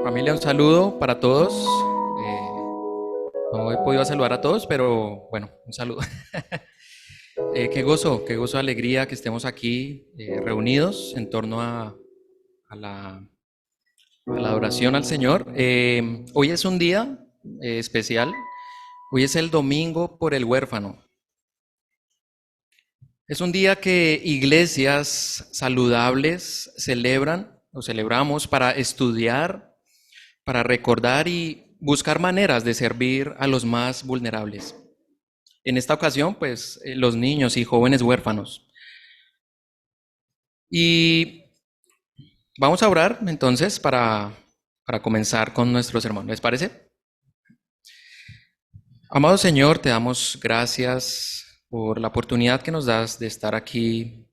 Familia, un saludo para todos. No he podido saludar a todos, pero bueno, un saludo. Qué gozo, alegría que estemos aquí reunidos en torno a la adoración al Señor. Hoy es un día especial. Hoy es el domingo por el huérfano. Es un día que iglesias saludables celebran o celebramos para estudiar, para recordar y buscar maneras de servir a los más vulnerables. En esta ocasión, pues, los niños y jóvenes huérfanos. Y vamos a orar entonces para comenzar con nuestro sermón. ¿Les parece? Amado Señor, te damos gracias por la oportunidad que nos das de estar aquí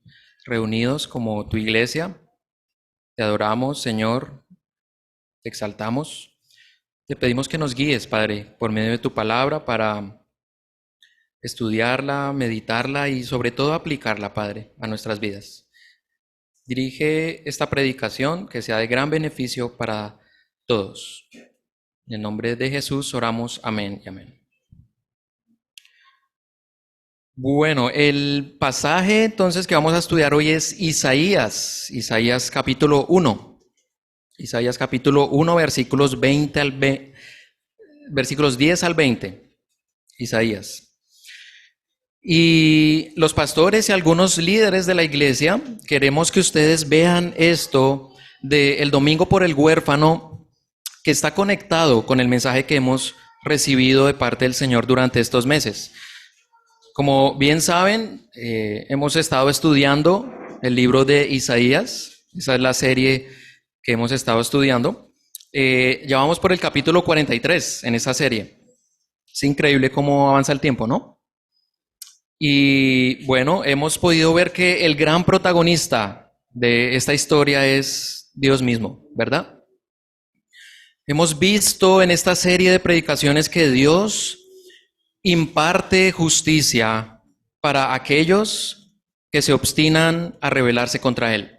reunidos como tu iglesia. Te adoramos, Señor, te exaltamos. Te pedimos que nos guíes, Padre, por medio de tu palabra para estudiarla, meditarla y sobre todo aplicarla, Padre, a nuestras vidas. Dirige esta predicación que sea de gran beneficio para todos. En el nombre de Jesús oramos, amén y amén. Bueno, el pasaje entonces que vamos a estudiar hoy es Isaías capítulo 1. Isaías capítulo 1, versículos 10 al 20. Isaías. Y los pastores y algunos líderes de la iglesia queremos que ustedes vean esto del domingo por el huérfano, que está conectado con el mensaje que hemos recibido de parte del Señor durante estos meses. Como bien saben, hemos estado estudiando el libro de Isaías. Esa es la serie que hemos estado estudiando. Ya vamos por el capítulo 43 en esa serie. Es increíble cómo avanza el tiempo, ¿no? Y bueno, hemos podido ver que el gran protagonista de esta historia es Dios mismo, ¿verdad? Hemos visto en esta serie de predicaciones que Dios imparte justicia para aquellos que se obstinan a rebelarse contra Él,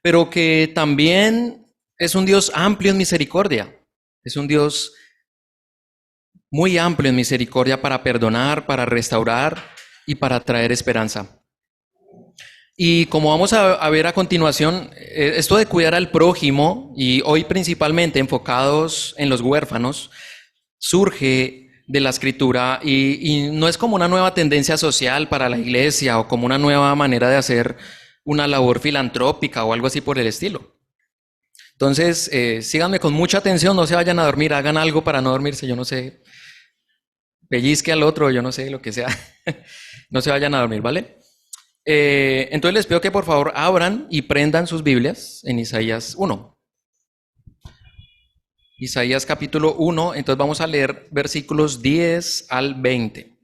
pero que también es un Dios amplio en misericordia, es un Dios muy amplio en misericordia para perdonar, para restaurar y para traer esperanza. Y como vamos a ver a continuación, esto de cuidar al prójimo, y hoy principalmente enfocados en los huérfanos, surge de la escritura y no es como una nueva tendencia social para la iglesia o como una nueva manera de hacer una labor filantrópica o algo así por el estilo. Entonces, síganme con mucha atención, no se vayan a dormir, hagan algo para no dormirse, yo no sé, pellizque al otro, yo no sé, lo que sea. No se vayan a dormir, ¿vale? Entonces les pido que por favor abran y prendan sus Biblias en Isaías 1. Isaías capítulo 1, entonces vamos a leer versículos 10 al 20.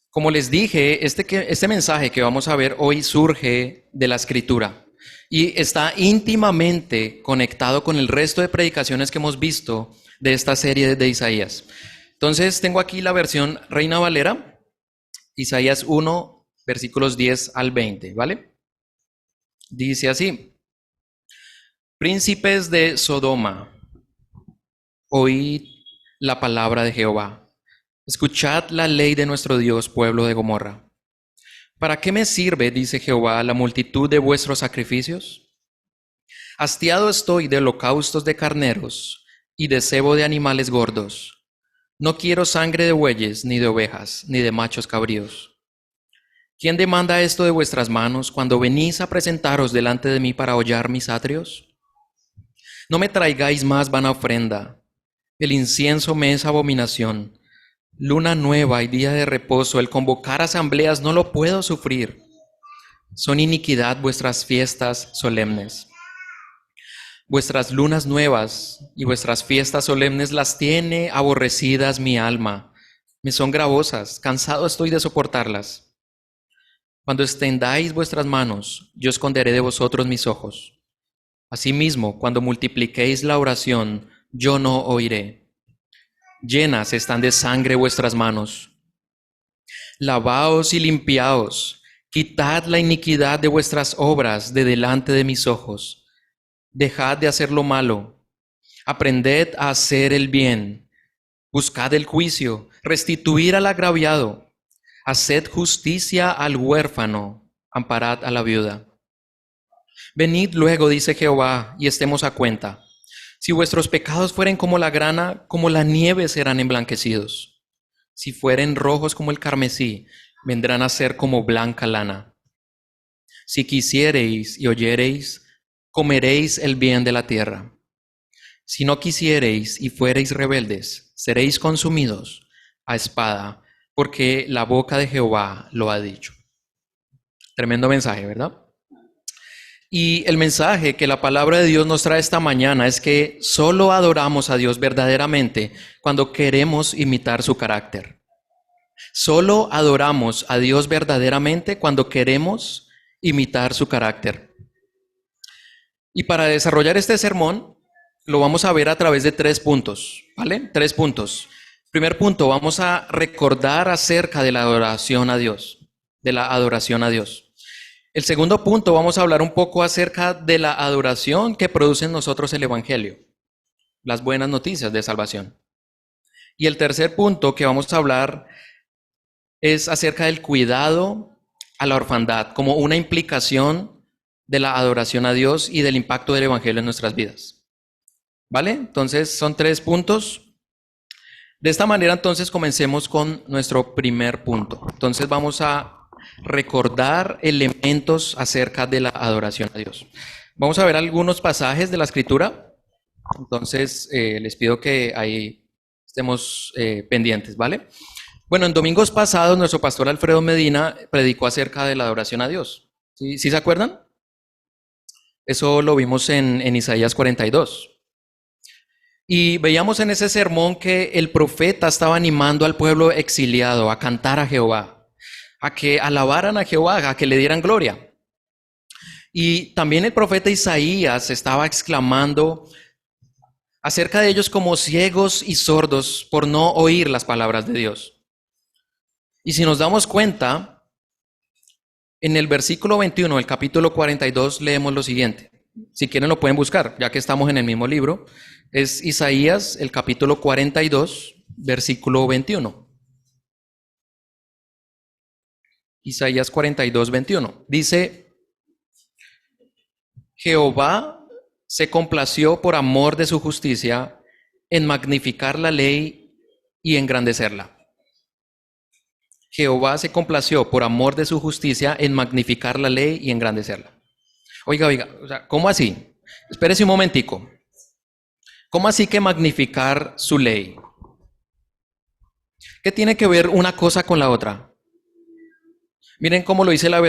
Como les dije, este mensaje que vamos a ver hoy surge de la Escritura y está íntimamente conectado con el resto de predicaciones que hemos visto de esta serie de Isaías. Entonces tengo aquí la versión Reina Valera, Isaías 1, versículos 10 al 20, ¿vale? Dice así: Príncipes de Sodoma, oíd la palabra de Jehová. Escuchad la ley de nuestro Dios, pueblo de Gomorra. ¿Para qué me sirve, dice Jehová, la multitud de vuestros sacrificios? Hastiado estoy de holocaustos de carneros y de cebo de animales gordos. No quiero sangre de bueyes, ni de ovejas, ni de machos cabríos. ¿Quién demanda esto de vuestras manos cuando venís a presentaros delante de mí para hollar mis atrios? No me traigáis más vana ofrenda. El incienso me es abominación. Luna nueva y día de reposo, el convocar asambleas no lo puedo sufrir. Son iniquidad vuestras fiestas solemnes. Vuestras lunas nuevas y vuestras fiestas solemnes las tiene aborrecidas mi alma. Me son gravosas, cansado estoy de soportarlas. Cuando extendáis vuestras manos, yo esconderé de vosotros mis ojos. Asimismo, cuando multipliquéis la oración, yo no oiré. Llenas están de sangre vuestras manos. Lavaos y limpiaos, Quitad la iniquidad de vuestras obras de delante de mis ojos. Dejad de hacer lo malo. Aprended a hacer el bien. Buscad el juicio. Restituir al agraviado. Haced justicia al huérfano. Amparad a la viuda. Venid luego, dice Jehová, y estemos a cuenta. Si vuestros pecados fueren como la grana, como la nieve serán emblanquecidos. Si fueren rojos como el carmesí, vendrán a ser como blanca lana. Si quisiereis y oyereis, comeréis el bien de la tierra. Si no quisiereis y fuereis rebeldes, seréis consumidos a espada, porque la boca de Jehová lo ha dicho. Tremendo mensaje, ¿verdad? Y el mensaje que la palabra de Dios nos trae esta mañana es que solo adoramos a Dios verdaderamente cuando queremos imitar su carácter. Solo adoramos a Dios verdaderamente cuando queremos imitar su carácter. Y para desarrollar este sermón, lo vamos a ver a través de 3 puntos, ¿vale? 3 puntos. Primer punto, vamos a recordar acerca de la adoración a Dios, El segundo punto, vamos a hablar un poco acerca de la adoración que produce en nosotros el Evangelio, las buenas noticias de salvación. Y el tercer punto que vamos a hablar es acerca del cuidado a la orfandad, como una implicación de la adoración a Dios y del impacto del Evangelio en nuestras vidas. ¿Vale? Entonces son 3 puntos. De esta manera entonces comencemos con nuestro primer punto. Entonces vamos a recordar elementos acerca de la adoración a Dios. Vamos a ver algunos pasajes de la Escritura. Entonces les pido que ahí estemos pendientes, ¿vale? Bueno, en domingos pasados nuestro pastor Alfredo Medina predicó acerca de la adoración a Dios. ¿Sí se acuerdan? Eso lo vimos en Isaías 42. Y veíamos en ese sermón que el profeta estaba animando al pueblo exiliado a cantar a Jehová, a que alabaran a Jehová, a que le dieran gloria. Y también el profeta Isaías estaba exclamando acerca de ellos como ciegos y sordos por no oír las palabras de Dios. Y si nos damos cuenta, en el versículo 21 del capítulo 42 leemos lo siguiente. Si quieren lo pueden buscar, ya que estamos en el mismo libro. Es Isaías, el capítulo 42, versículo 21. Isaías 42, 21. Dice, Jehová se complació por amor de su justicia en magnificar la ley y engrandecerla. Jehová se complació por amor de su justicia en magnificar la ley y engrandecerla. Oiga, o sea, ¿cómo así? Espérese un momentico. ¿Cómo así que magnificar su ley? ¿Qué tiene que ver una cosa con la otra? Miren cómo lo dice la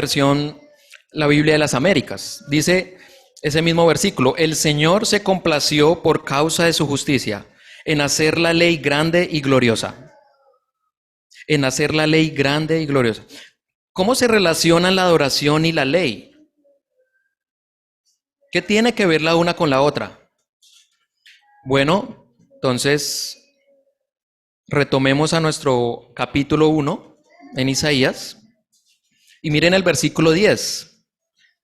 Biblia de las Américas. Dice ese mismo versículo, el Señor se complació por causa de su justicia en hacer la ley grande y gloriosa. En hacer la ley grande y gloriosa. ¿Cómo se relacionan la adoración y la ley? ¿Qué tiene que ver la una con la otra? Bueno, entonces retomemos a nuestro capítulo 1 en Isaías y miren el versículo 10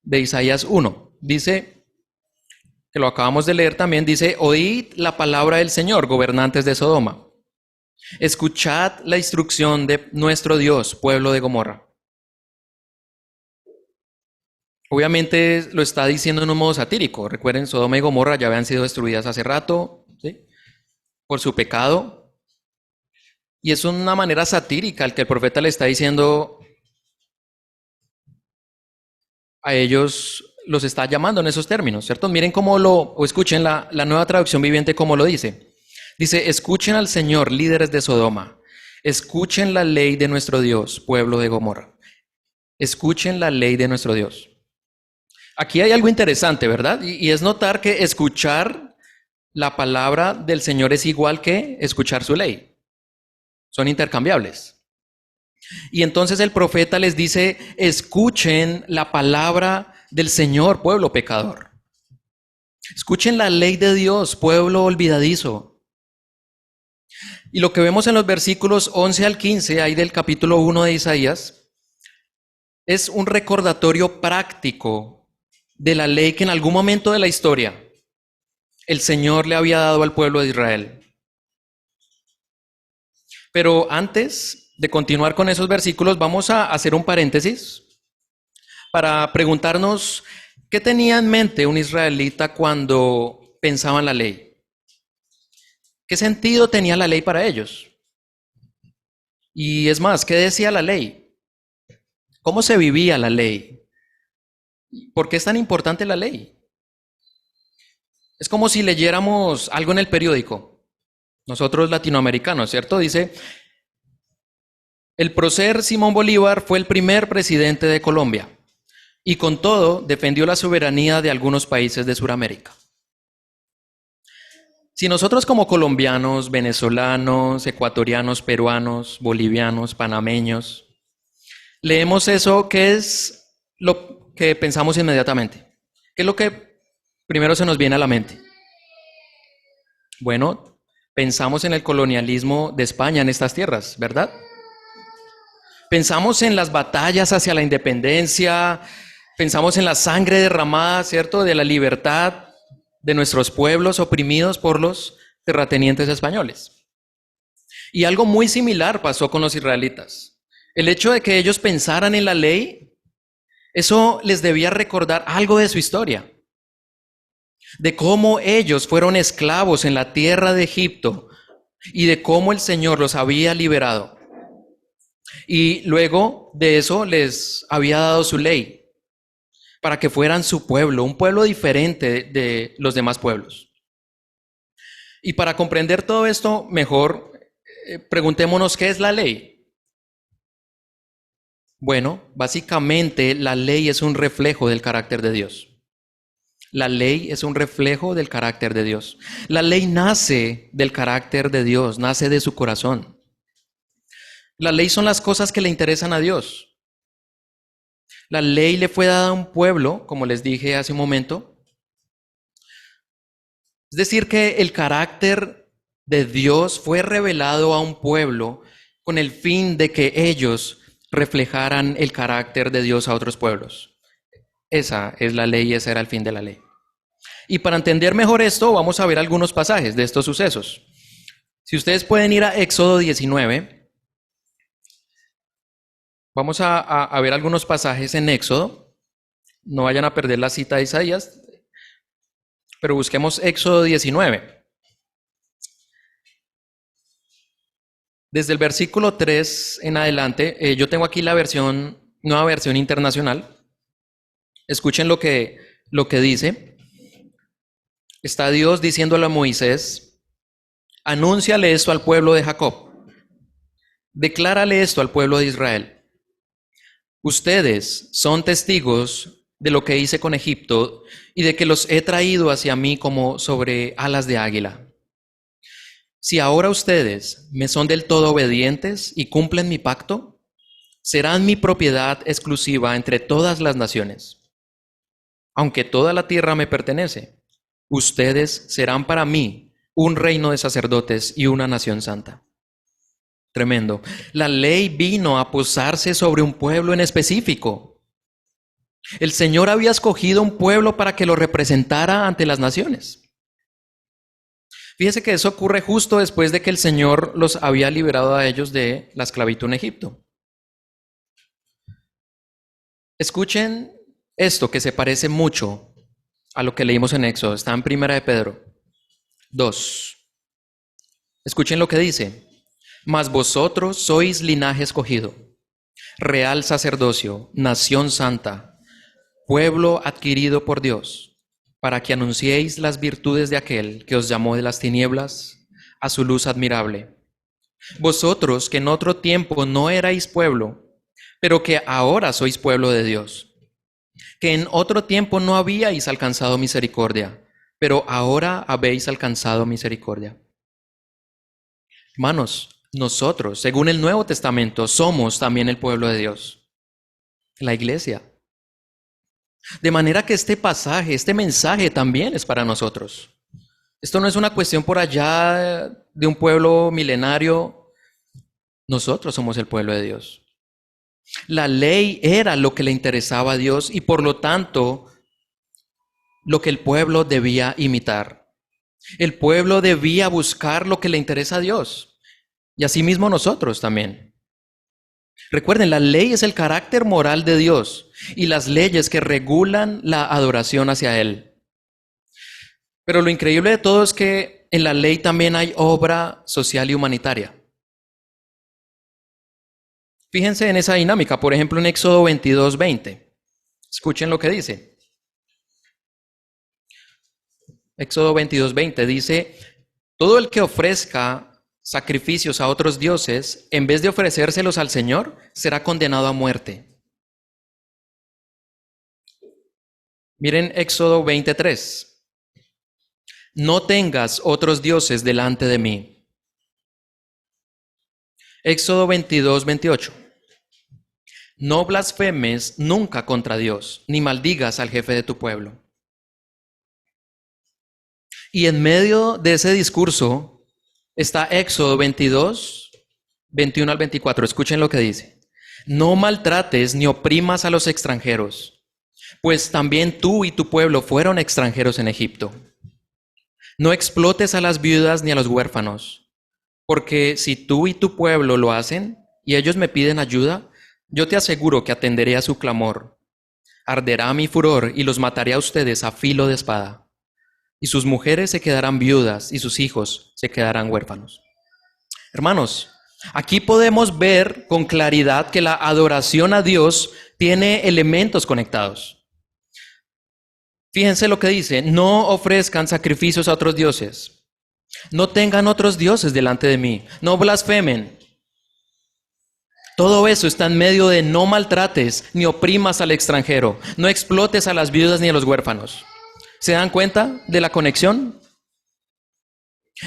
de Isaías 1. Dice, que lo acabamos de leer también, dice, oíd la palabra del Señor, gobernantes de Sodoma. Escuchad la instrucción de nuestro Dios, pueblo de Gomorra. Obviamente lo está diciendo en un modo satírico. Recuerden, Sodoma y Gomorra ya habían sido destruidas hace rato, ¿sí? Por su pecado. Y es una manera satírica el que el profeta le está diciendo a ellos, los está llamando en esos términos, ¿cierto? Miren cómo o escuchen la Nueva Traducción Viviente cómo lo dice. Dice, escuchen al Señor, líderes de Sodoma. Escuchen la ley de nuestro Dios, pueblo de Gomorra. Escuchen la ley de nuestro Dios. Aquí hay algo interesante, ¿verdad? Y es notar que escuchar la palabra del Señor es igual que escuchar su ley. Son intercambiables. Y entonces el profeta les dice, escuchen la palabra del Señor, pueblo pecador. Escuchen la ley de Dios, pueblo olvidadizo. Y lo que vemos en los versículos 11 al 15, ahí del capítulo 1 de Isaías, es un recordatorio práctico de la ley que en algún momento de la historia el Señor le había dado al pueblo de Israel. Pero antes de continuar con esos versículos, vamos a hacer un paréntesis para preguntarnos qué tenía en mente un israelita cuando pensaba en la ley. ¿Qué sentido tenía la ley para ellos? Y es más, ¿qué decía la ley? ¿Cómo se vivía la ley? ¿Por qué es tan importante la ley? Es como si leyéramos algo en el periódico. Nosotros latinoamericanos, ¿cierto? Dice, el prócer Simón Bolívar fue el primer presidente de Colombia y con todo defendió la soberanía de algunos países de Sudamérica. Si nosotros como colombianos, venezolanos, ecuatorianos, peruanos, bolivianos, panameños, leemos eso, ¿qué es lo que pensamos inmediatamente? ¿Qué es lo que primero se nos viene a la mente? Bueno, pensamos en el colonialismo de España en estas tierras, ¿verdad? Pensamos en las batallas hacia la independencia, pensamos en la sangre derramada, ¿cierto?, de la libertad de nuestros pueblos oprimidos por los terratenientes españoles. Y algo muy similar pasó con los israelitas. El hecho de que ellos pensaran en la ley, eso les debía recordar algo de su historia, de cómo ellos fueron esclavos en la tierra de Egipto y de cómo el Señor los había liberado. Y luego de eso les había dado su ley para que fueran su pueblo, un pueblo diferente de los demás pueblos. Y para comprender todo esto mejor, preguntémonos qué es la ley. Bueno, básicamente la ley es un reflejo del carácter de Dios. La ley es un reflejo del carácter de Dios. La ley nace del carácter de Dios, nace de su corazón. La ley son las cosas que le interesan a Dios. La ley le fue dada a un pueblo, como les dije hace un momento. Es decir, que el carácter de Dios fue revelado a un pueblo con el fin de que ellos reflejaran el carácter de Dios a otros pueblos. Esa es la ley y ese era el fin de la ley. Y para entender mejor esto, vamos a ver algunos pasajes de estos sucesos. Si ustedes pueden ir a Éxodo 19, vamos a ver algunos pasajes en Éxodo. No vayan a perder la cita de Isaías, pero busquemos Éxodo 19. Desde el versículo 3 en adelante, yo tengo aquí la nueva versión internacional. Escuchen lo que dice. Está Dios diciéndole a Moisés, anúnciale esto al pueblo de Jacob, declárale esto al pueblo de Israel. Ustedes son testigos de lo que hice con Egipto y de que los he traído hacia mí como sobre alas de águila. Si ahora ustedes me son del todo obedientes y cumplen mi pacto, serán mi propiedad exclusiva entre todas las naciones. Aunque toda la tierra me pertenece, ustedes serán para mí un reino de sacerdotes y una nación santa. Tremendo. La ley vino a posarse sobre un pueblo en específico. El Señor había escogido un pueblo para que lo representara ante las naciones. Fíjense que eso ocurre justo después de que el Señor los había liberado a ellos de la esclavitud en Egipto. Escuchen esto que se parece mucho a lo que leímos en Éxodo. Está en 1 de Pedro 2. Escuchen lo que dice. Mas vosotros sois linaje escogido, real sacerdocio, nación santa, pueblo adquirido por Dios, para que anunciéis las virtudes de aquel que os llamó de las tinieblas a su luz admirable. Vosotros que en otro tiempo no erais pueblo, pero que ahora sois pueblo de Dios, que en otro tiempo no habíais alcanzado misericordia, pero ahora habéis alcanzado misericordia. Hermanos, nosotros, según el Nuevo Testamento, somos también el pueblo de Dios, la iglesia. De manera que este pasaje, este mensaje también es para nosotros. Esto no es una cuestión por allá de un pueblo milenario. Nosotros somos el pueblo de Dios. La ley era lo que le interesaba a Dios y por lo tanto lo que el pueblo debía imitar. El pueblo debía buscar lo que le interesa a Dios y asimismo nosotros también. Recuerden, la ley es el carácter moral de Dios y las leyes que regulan la adoración hacia Él. Pero lo increíble de todo es que en la ley también hay obra social y humanitaria. Fíjense en esa dinámica, por ejemplo en Éxodo 22:20. Escuchen lo que dice. Éxodo 22:20 dice, todo el que ofrezca sacrificios a otros dioses, en vez de ofrecérselos al Señor, será condenado a muerte. Miren Éxodo 23. No tengas otros dioses delante de mí. Éxodo 22:28. No blasfemes nunca contra Dios, ni maldigas al jefe de tu pueblo. Y en medio de ese discurso está Éxodo 22:21 al 24. Escuchen lo que dice. No maltrates ni oprimas a los extranjeros, pues también tú y tu pueblo fueron extranjeros en Egipto. No explotes a las viudas ni a los huérfanos, porque si tú y tu pueblo lo hacen y ellos me piden ayuda, yo te aseguro que atenderé a su clamor. Arderá mi furor y los mataré a ustedes a filo de espada. Y sus mujeres se quedarán viudas y sus hijos se quedarán huérfanos. Hermanos, aquí podemos ver con claridad que la adoración a Dios tiene elementos conectados. Fíjense lo que dice, no ofrezcan sacrificios a otros dioses. No tengan otros dioses delante de mí. No blasfemen. Todo eso está en medio de no maltrates ni oprimas al extranjero. No explotes a las viudas ni a los huérfanos. ¿Se dan cuenta de la conexión?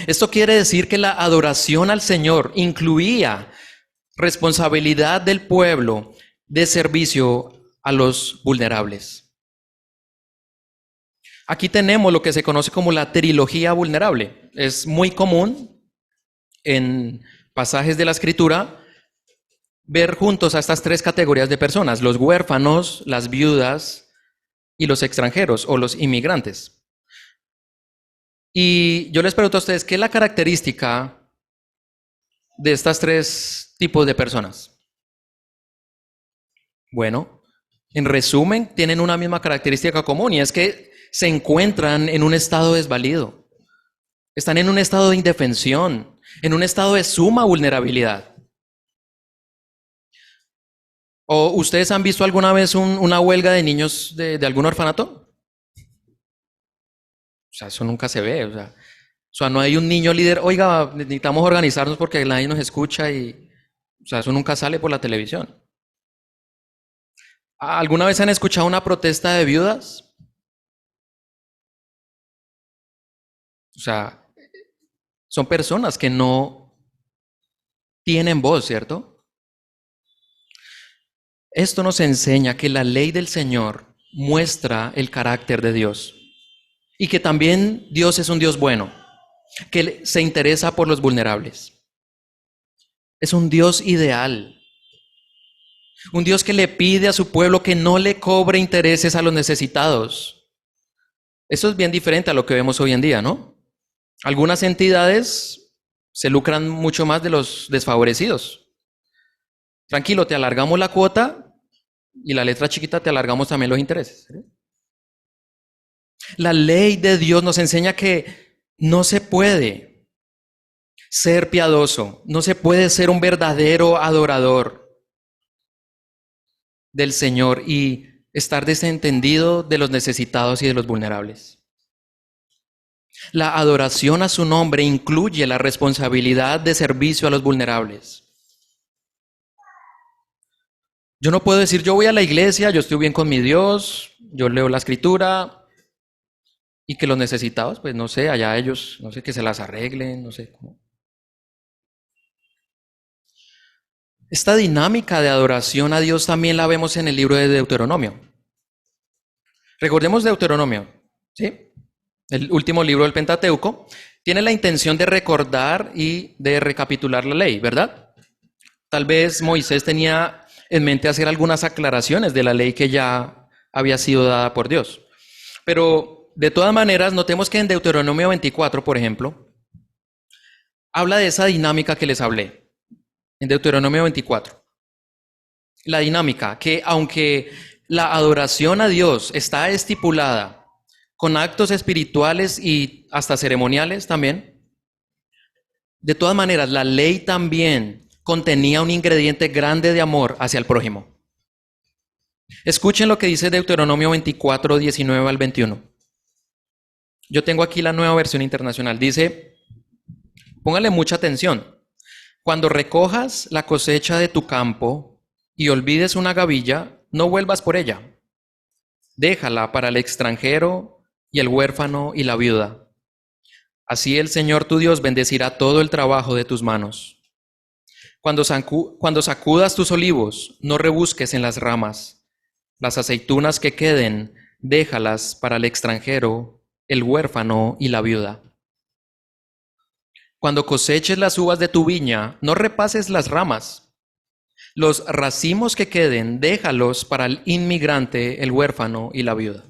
Esto quiere decir que la adoración al Señor incluía responsabilidad del pueblo de servicio a los vulnerables. Aquí tenemos lo que se conoce como la trilogía vulnerable. Es muy común en pasajes de la Escritura ver juntos a estas tres categorías de personas: los huérfanos, las viudas y los extranjeros o los inmigrantes. Y yo les pregunto a ustedes, ¿qué es la característica de estas tres tipos de personas? Bueno, en resumen, tienen una misma característica común y es que se encuentran en un estado desvalido. Están en un estado de indefensión, en un estado de suma vulnerabilidad. ¿O ustedes han visto alguna vez una huelga de niños de algún orfanato? O sea, eso nunca se ve. O sea, no hay un niño líder, oiga, necesitamos organizarnos porque nadie nos escucha y... O sea, eso nunca sale por la televisión. ¿Alguna vez han escuchado una protesta de viudas? O sea, son personas que no tienen voz, ¿cierto? Esto nos enseña que la ley del Señor muestra el carácter de Dios y que también Dios es un Dios bueno, que se interesa por los vulnerables. Es un Dios ideal, un Dios que le pide a su pueblo que no le cobre intereses a los necesitados. Eso es bien diferente a lo que vemos hoy en día, ¿no? Algunas entidades se lucran mucho más de los desfavorecidos. Tranquilo, te alargamos la cuota y la letra chiquita te alargamos también los intereses. La ley de Dios nos enseña que no se puede ser piadoso, no se puede ser un verdadero adorador del Señor y estar desentendido de los necesitados y de los vulnerables. La adoración a su nombre incluye la responsabilidad de servicio a los vulnerables. Yo no puedo decir, yo voy a la iglesia, yo estoy bien con mi Dios, yo leo la escritura, y que los necesitados, pues no sé, allá ellos, no sé, que se las arreglen, no sé cómo. Esta dinámica de adoración a Dios también la vemos en el libro de Deuteronomio. Recordemos Deuteronomio, ¿sí? El último libro del Pentateuco, tiene la intención de recordar y de recapitular la ley, ¿verdad? Tal vez Moisés tenía en mente hacer algunas aclaraciones de la ley que ya había sido dada por Dios. Pero de todas maneras, notemos que en Deuteronomio 24, por ejemplo, habla de esa dinámica que les hablé. En Deuteronomio 24. La dinámica que aunque la adoración a Dios está estipulada con actos espirituales y hasta ceremoniales también, de todas maneras la ley también contenía un ingrediente grande de amor hacia el prójimo. Escuchen lo que dice Deuteronomio 24, 19 al 21. Yo tengo aquí la nueva versión internacional. Dice, póngale mucha atención. Cuando recojas la cosecha de tu campo y olvides una gavilla, no vuelvas por ella. Déjala para el extranjero y el huérfano y la viuda. Así el Señor tu Dios bendecirá todo el trabajo de tus manos. Cuando sacudas tus olivos, no rebusques en las ramas. Las aceitunas que queden, déjalas para el extranjero, el huérfano y la viuda. Cuando coseches las uvas de tu viña, no repases las ramas. Los racimos que queden, déjalos para el inmigrante, el huérfano y la viuda.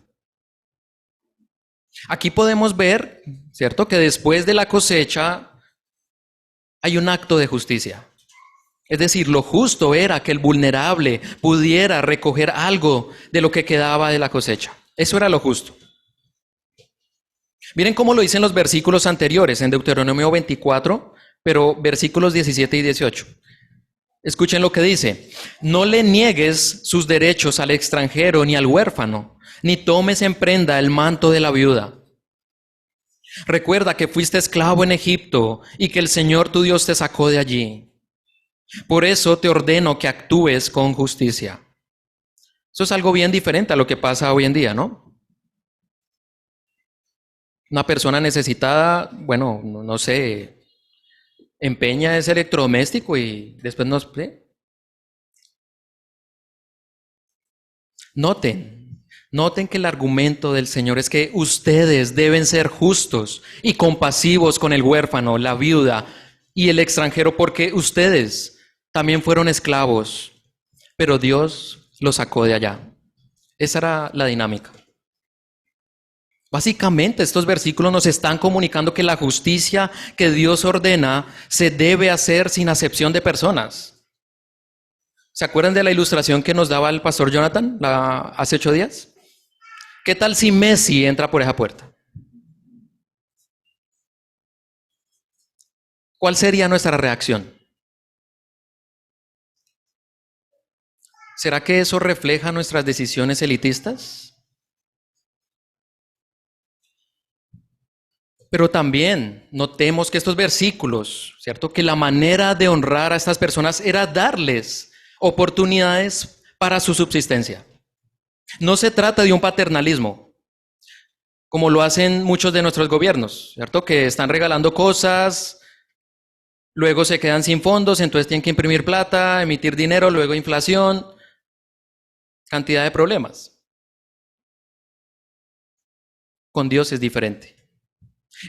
Aquí podemos ver, ¿cierto?, que después de la cosecha hay un acto de justicia. Es decir, lo justo era que el vulnerable pudiera recoger algo de lo que quedaba de la cosecha. Eso era lo justo. Miren cómo lo dicen los versículos anteriores en Deuteronomio 24, pero versículos 17 y 18. Escuchen lo que dice. No le niegues sus derechos al extranjero ni al huérfano, ni tomes en prenda el manto de la viuda. Recuerda que fuiste esclavo en Egipto y que el Señor tu Dios te sacó de allí. Por eso te ordeno que actúes con justicia. Eso es algo bien diferente a lo que pasa hoy en día, ¿no? Una persona necesitada, bueno, no sé, empeña ese electrodoméstico y después nos... Noten que el argumento del Señor es que ustedes deben ser justos y compasivos con el huérfano, la viuda y el extranjero, porque ustedes también fueron esclavos, pero Dios los sacó de allá. Esa era la dinámica. Básicamente, estos versículos nos están comunicando que la justicia que Dios ordena se debe hacer sin acepción de personas. ¿Se acuerdan de la ilustración que nos daba el pastor Jonathan hace 8 días? ¿Qué tal si Messi entra por esa puerta? ¿Cuál sería nuestra reacción? ¿Será que eso refleja nuestras decisiones elitistas? Pero también notemos que estos versículos, ¿cierto?, que la manera de honrar a estas personas era darles oportunidades para su subsistencia. No se trata de un paternalismo, como lo hacen muchos de nuestros gobiernos, ¿cierto?, que están regalando cosas, luego se quedan sin fondos, entonces tienen que imprimir plata, emitir dinero, luego inflación, cantidad de problemas. Con Dios es diferente.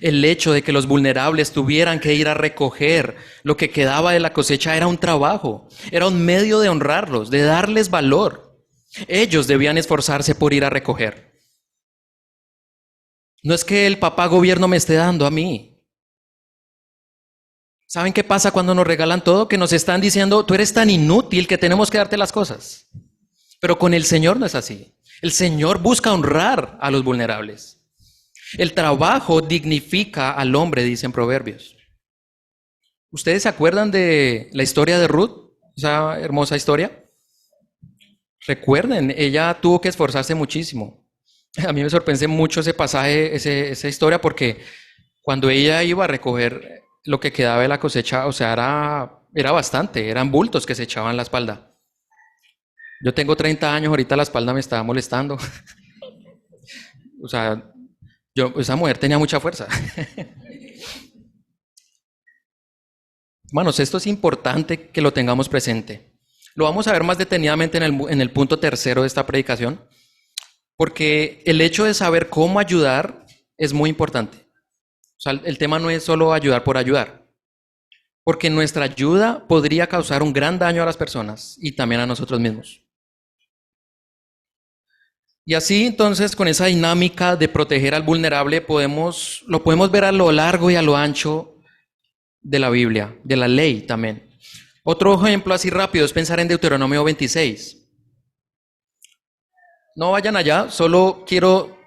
El hecho de que los vulnerables tuvieran que ir a recoger lo que quedaba de la cosecha era un trabajo, era un medio de honrarlos, de darles valor. Ellos debían esforzarse por ir a recoger. No es que el papá gobierno me esté dando a mí. ¿Saben qué pasa cuando nos regalan todo? Que nos están diciendo, tú eres tan inútil que tenemos que darte las cosas. Pero con el Señor no es así. El Señor busca honrar a los vulnerables. El trabajo dignifica al hombre, dicen Proverbios. ¿Ustedes se acuerdan de la historia de Ruth? Esa hermosa historia. Recuerden, ella tuvo que esforzarse muchísimo. A mí me sorprende mucho ese pasaje, esa historia, porque cuando ella iba a recoger lo que quedaba de la cosecha, o sea, era bastante, eran bultos que se echaban en la espalda. Yo tengo 30 años, ahorita la espalda me estaba molestando. O sea, esa mujer tenía mucha fuerza. Hermanos, esto es importante que lo tengamos presente. Lo vamos a ver más detenidamente en el punto tercero de esta predicación, porque el hecho de saber cómo ayudar es muy importante. O sea, el tema no es solo ayudar por ayudar. porque nuestra ayuda podría causar un gran daño a las personas y también a nosotros mismos. Y así entonces con esa dinámica de proteger al vulnerable lo podemos ver a lo largo y a lo ancho de la Biblia, de la ley también. Otro ejemplo así rápido es pensar en Deuteronomio 26. No vayan allá, solo quiero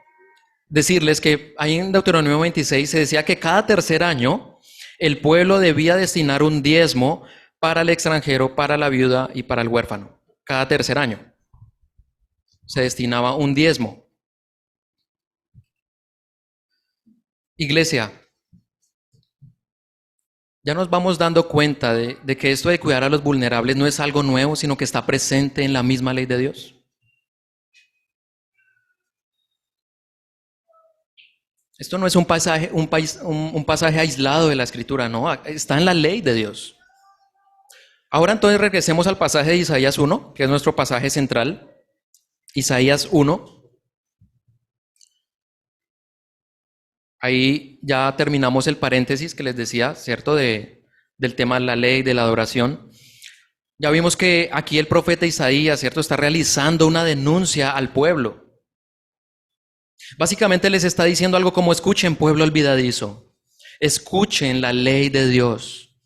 decirles que ahí en Deuteronomio 26 se decía que cada tercer año el pueblo debía destinar un diezmo para el extranjero, para la viuda y para el huérfano. Cada tercer año se destinaba un diezmo. Iglesia, ya nos vamos dando cuenta de que esto de cuidar a los vulnerables no es algo nuevo, sino que está presente en la misma ley de Dios. Esto no es un pasaje aislado de la Escritura, no, está en la ley de Dios. Ahora entonces regresemos al pasaje de Isaías 1, que es nuestro pasaje central. Isaías 1. Ahí ya terminamos el paréntesis que les decía, ¿cierto? Del tema de la ley, de la adoración. Ya vimos que aquí el profeta Isaías, ¿cierto? Está realizando una denuncia al pueblo. Básicamente les está diciendo algo como: escuchen, pueblo olvidadizo, escuchen la ley de Dios.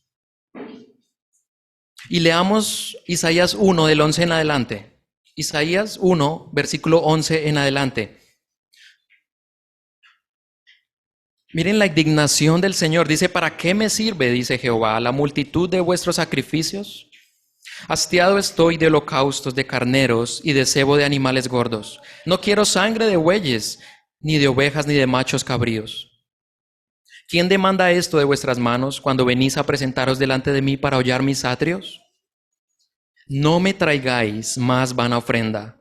Y leamos Isaías 1 del 11 en adelante. Isaías 1, versículo 11 en adelante. Miren la indignación del Señor. Dice: ¿para qué me sirve, dice Jehová, la multitud de vuestros sacrificios? Hastiado estoy de holocaustos de carneros y de cebo de animales gordos. No quiero sangre de bueyes, ni de ovejas, ni de machos cabríos. ¿Quién demanda esto de vuestras manos cuando venís a presentaros delante de mí para hollar mis atrios? No me traigáis más vana ofrenda.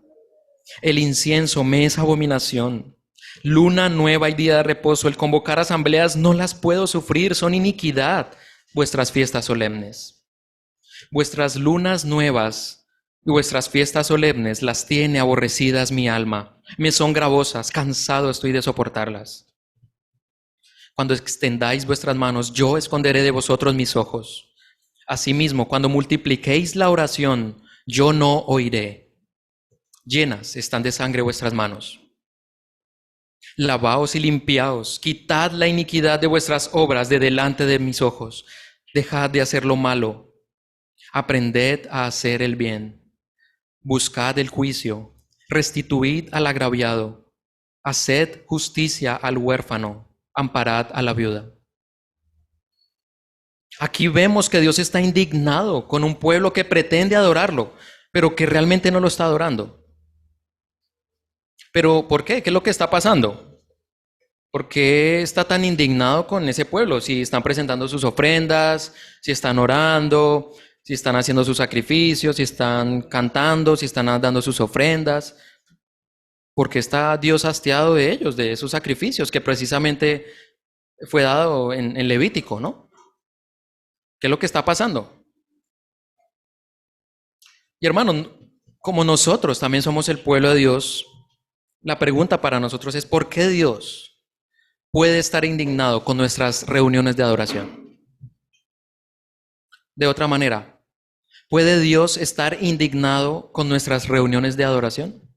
El incienso me es abominación. Luna nueva y día de reposo, el convocar asambleas no las puedo sufrir, son iniquidad vuestras fiestas solemnes. Vuestras lunas nuevas y vuestras fiestas solemnes las tiene aborrecidas mi alma. Me son gravosas, cansado estoy de soportarlas. Cuando extendáis vuestras manos, yo esconderé de vosotros mis ojos. Asimismo, cuando multipliquéis la oración, yo no oiré. Llenas están de sangre vuestras manos. Lavaos y limpiaos, quitad la iniquidad de vuestras obras de delante de mis ojos. Dejad de hacer lo malo. Aprended a hacer el bien, buscad el juicio, restituid al agraviado, haced justicia al huérfano, amparad a la viuda. Aquí vemos que Dios está indignado con un pueblo que pretende adorarlo, pero que realmente no lo está adorando. ¿Pero por qué? ¿Qué es lo que está pasando? ¿Por qué está tan indignado con ese pueblo? Si están presentando sus ofrendas, si están orando, si están haciendo sus sacrificios, si están cantando, si están dando sus ofrendas. ¿Por qué está Dios hastiado de ellos, de esos sacrificios que precisamente fue dado en Levítico, ¿no? ¿Qué es lo que está pasando? Y hermanos, como nosotros también somos el pueblo de Dios, la pregunta para nosotros es: ¿por qué Dios puede estar indignado con nuestras reuniones de adoración? De otra manera, ¿puede Dios estar indignado con nuestras reuniones de adoración?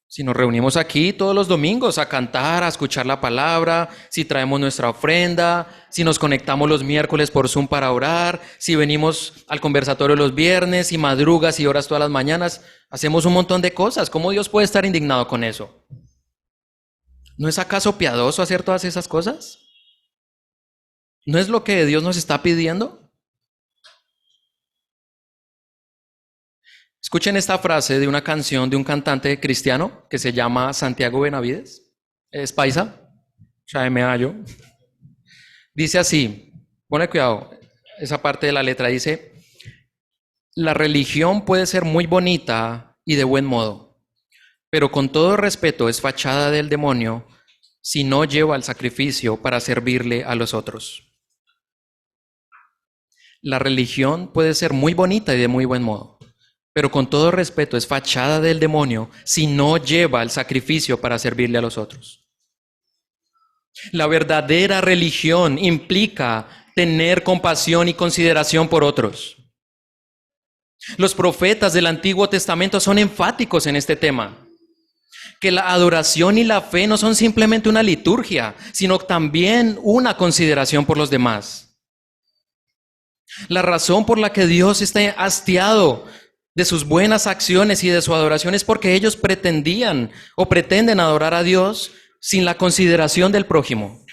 Si nos reunimos aquí todos los domingos a cantar, a escuchar la palabra, si traemos nuestra ofrenda, si nos conectamos los miércoles por Zoom para orar, si venimos al conversatorio los viernes y madrugas y oras todas las mañanas, hacemos un montón de cosas. ¿Cómo Dios puede estar indignado con eso? ¿No es acaso piadoso hacer todas esas cosas? ¿No es lo que Dios nos está pidiendo? Escuchen esta frase de una canción de un cantante cristiano que se llama Santiago Benavides. Es paisa, me hallo. Dice así, pone cuidado, esa parte de la letra dice: la religión puede ser muy bonita y de buen modo, pero con todo respeto es fachada del demonio si no lleva el sacrificio para servirle a los otros. La religión puede ser muy bonita y de muy buen modo, pero con todo respeto es fachada del demonio si no lleva el sacrificio para servirle a los otros. La verdadera religión implica tener compasión y consideración por otros. Los profetas del Antiguo Testamento son enfáticos en este tema, que la adoración y la fe no son simplemente una liturgia, sino también una consideración por los demás. La razón por la que Dios está hastiado de sus buenas acciones y de su adoración es porque ellos pretendían o pretenden adorar a Dios sin la consideración del prójimo,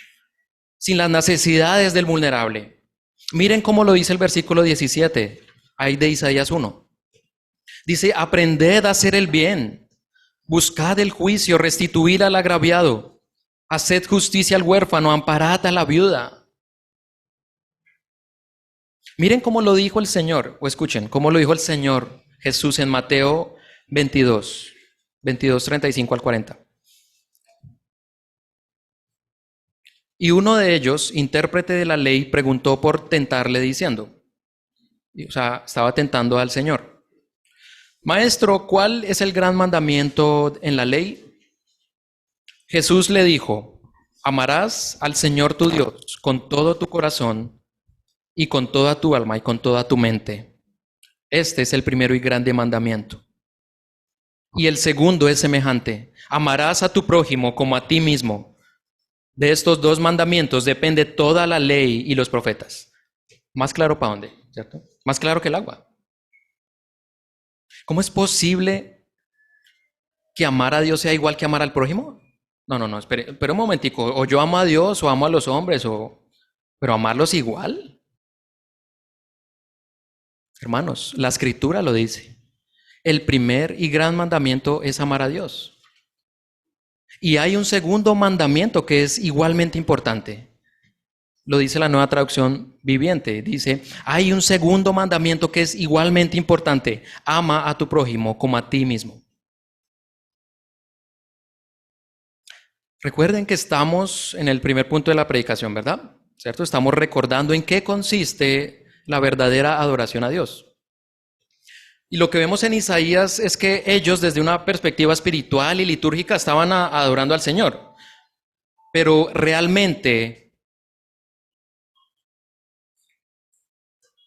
sin las necesidades del vulnerable. Miren cómo lo dice el versículo 17, ahí de Isaías 1. Dice, aprended a hacer el bien, buscad el juicio, restituid al agraviado, haced justicia al huérfano, amparad a la viuda. Miren cómo lo dijo el Señor, o escuchen, cómo lo dijo el Señor Jesús en Mateo 22, 35 al 40. Y uno de ellos, intérprete de la ley, preguntó por tentarle diciendo, o sea, estaba tentando al Señor. Maestro, ¿cuál es el gran mandamiento en la ley? Jesús le dijo, amarás al Señor tu Dios con todo tu corazón y con toda tu alma y con toda tu mente. Este es el primero y grande mandamiento. Y el segundo es semejante, amarás a tu prójimo como a ti mismo. De estos dos mandamientos depende toda la ley y los profetas. Más claro para dónde, ¿cierto? Más claro que el agua. ¿Cómo es posible que amar a Dios sea igual que amar al prójimo? No, espere un momentico. O yo amo a Dios o amo a los hombres, pero amarlos igual. Hermanos, la Escritura lo dice. El primer y gran mandamiento es amar a Dios. Y hay un segundo mandamiento que es igualmente importante. Lo dice la Nueva Traducción Viviente. Dice, hay un segundo mandamiento que es igualmente importante. Ama a tu prójimo como a ti mismo. Recuerden que estamos en el primer punto de la predicación, ¿verdad? ¿Cierto? Estamos recordando en qué consiste la verdadera adoración a Dios. Y lo que vemos en Isaías es que ellos, desde una perspectiva espiritual y litúrgica, estaban adorando al Señor. Pero realmente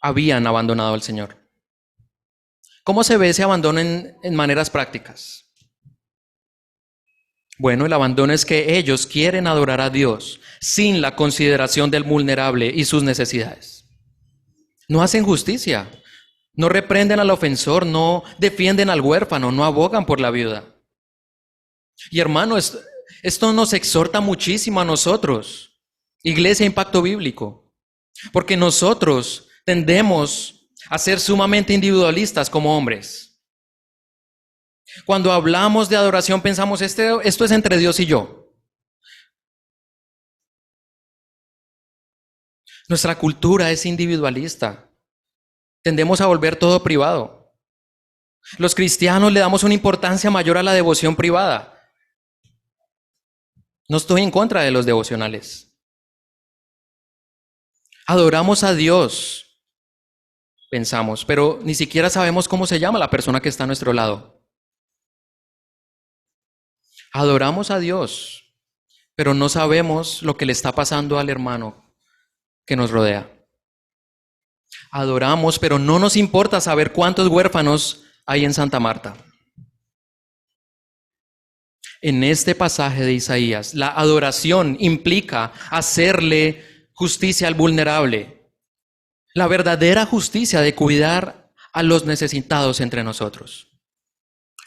habían abandonado al Señor. ¿Cómo se ve ese abandono en maneras prácticas? Bueno, el abandono es que ellos quieren adorar a Dios sin la consideración del vulnerable y sus necesidades. No hacen justicia, no reprenden al ofensor, no defienden al huérfano, no abogan por la viuda. Y hermano, esto nos exhorta muchísimo a nosotros, Iglesia Impacto Bíblico, porque nosotros tendemos a ser sumamente individualistas como hombres. Cuando hablamos de adoración pensamos, esto es entre Dios y yo. Nuestra cultura es individualista. Tendemos a volver todo privado. Los cristianos le damos una importancia mayor a la devoción privada. No estoy en contra de los devocionales. Adoramos a Dios, pensamos, pero ni siquiera sabemos cómo se llama la persona que está a nuestro lado. Adoramos a Dios, pero no sabemos lo que le está pasando al hermano que nos rodea. Adoramos, pero no nos importa saber cuántos huérfanos hay en Santa Marta. En este pasaje de Isaías, la adoración implica hacerle justicia al vulnerable. La verdadera justicia de cuidar a los necesitados entre nosotros.